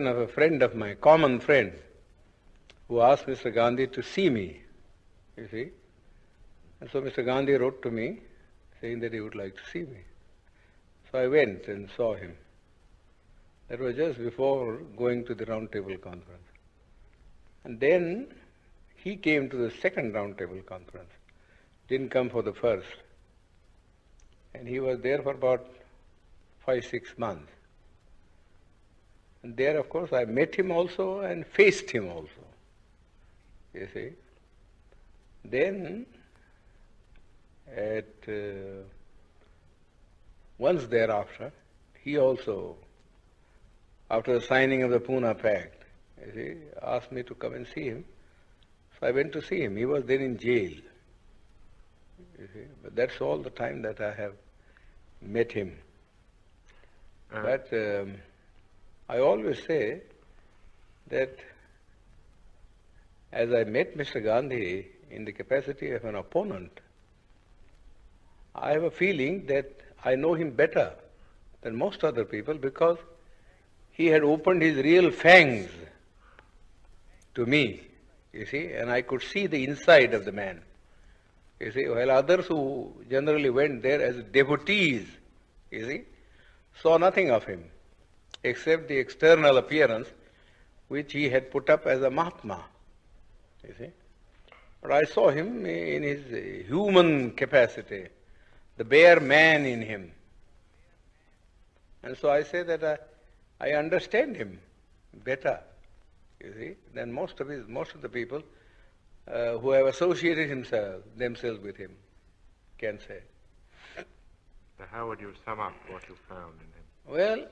of a friend of mine, common friend, who asked Mr. Gandhi to see me, you see. And so Mr. Gandhi wrote to me saying that he would like to see me. So I went and saw him. That was just before going to the Round Table Conference. And then he came to the second Round Table Conference, didn't come for the first. And he was there for about 5-6 months. And there, of course, I met him also and faced him also, you see. Then, once thereafter, he also, after the signing of the Pune Pact, you see, asked me to come and see him. So I went to see him. He was then in jail, you see. But that's all the time that I have met him. But I always say that as I met Mr. Gandhi in the capacity of an opponent, I have a feeling that I know him better than most other people because he had opened his real fangs to me, you see, and I could see the inside of the man. You see, while others who generally went there as devotees, you see, saw nothing of him except the external appearance which he had put up as a Mahatma, you see. But I saw him in his human capacity, the bare man in him. And so I say that I understand him better, you see, than most of the people who have associated themselves with him can say. So how would you sum up what you found in him? Well,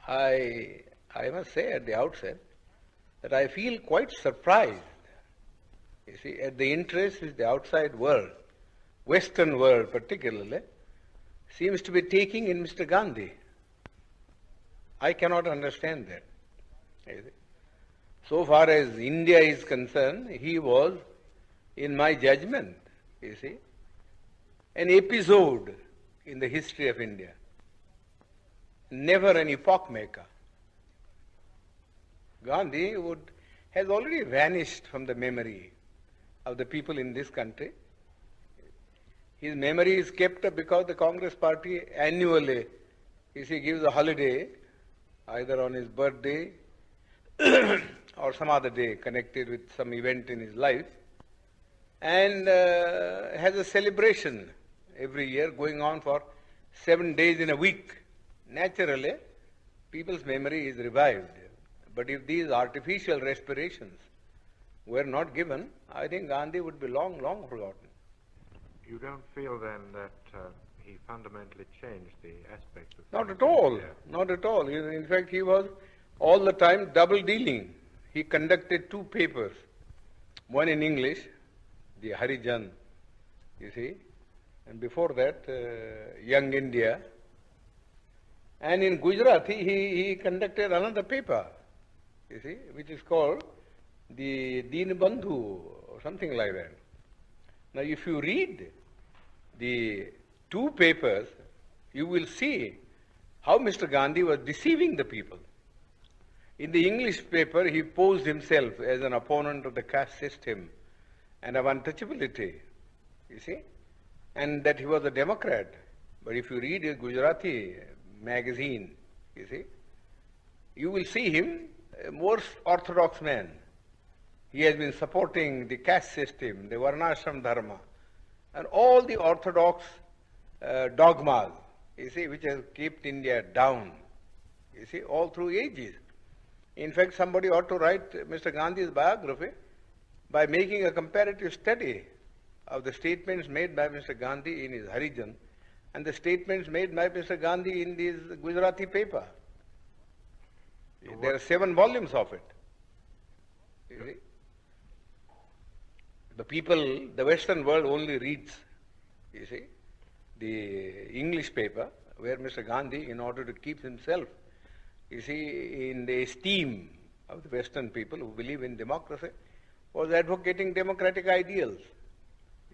I must say at the outset that I feel quite surprised, you see, at the interest which the outside world, Western world particularly, seems to be taking in Mr. Gandhi. I cannot understand that. You see. So far as India is concerned, he was, in my judgment, you see, an episode in the history of India. Never an epoch maker. Gandhi has already vanished from the memory of the people in this country. His memory is kept up because the Congress party annually, you see, gives a holiday either on his birthday or some other day connected with some event in his life, and has a celebration every year going on for 7 days in a week. Naturally, people's memory is revived. But if these artificial respirations were not given, I think Gandhi would be long, long forgotten. You don't feel then that he fundamentally changed the aspects of Not at all. Not at all. In fact, he was all the time double dealing. He conducted 2 papers, one in English, the Harijan, you see, and before that, Young India. And in Gujarati, he conducted another paper, you see, which is called the Deen Bandhu or something like that. Now, if you read the 2 papers, you will see how Mr. Gandhi was deceiving the people. In the English paper, he posed himself as an opponent of the caste system and of untouchability, you see, and that he was a Democrat. But if you read his Gujarati magazine, you see, you will see him a more orthodox man. He has been supporting the caste system, the Varnashram Dharma, and all the orthodox dogmas, you see, which has kept India down, you see, all through ages. In fact, somebody ought to write Mr. Gandhi's biography by making a comparative study of the statements made by Mr. Gandhi in his Harijan and the statements made by Mr. Gandhi in this Gujarati paper. There are 7 volumes of it. You see? The people, the Western world only reads, you see, the English paper where Mr. Gandhi, in order to keep himself, you see, in the esteem of the Western people who believe in democracy, was advocating democratic ideals,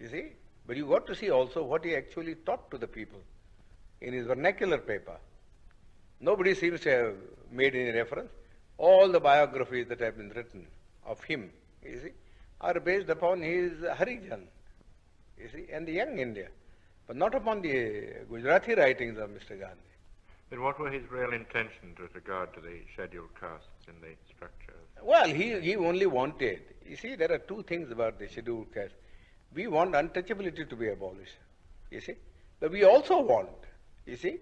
you see. But you got to see also what he actually taught to the people in his vernacular paper. Nobody seems to have made any reference. All the biographies that have been written of him, you see, are based upon his Harijan, you see, and the young India, but not upon the Gujarati writings of Mr. Gandhi. Then what were his real intentions with regard to the scheduled castes in the structure? Well, he only wanted, you see, there are two things about the scheduled caste. We want untouchability to be abolished, you see, but we also want, you see,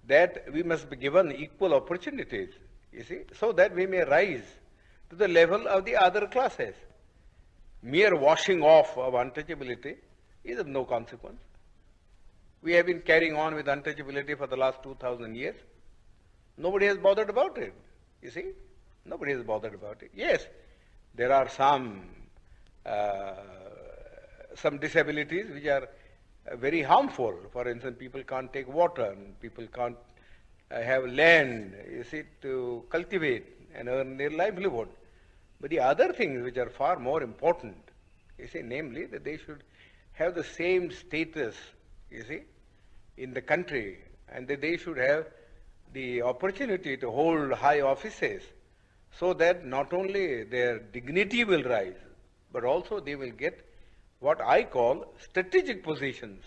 that we must be given equal opportunities, you see, so that we may rise to the level of the other classes. Mere washing off of untouchability is of no consequence. We have been carrying on with untouchability for the last 2000 years. Nobody has bothered about it, you see. Nobody has bothered about it. Yes, there are some disabilities which are very harmful. For instance, people can't take water, and people can't have land, you see, to cultivate and earn their livelihood. But the other things which are far more important, you see, namely that they should have the same status, you see, in the country, and that they should have the opportunity to hold high offices, so that not only their dignity will rise, but also they will get what I call strategic positions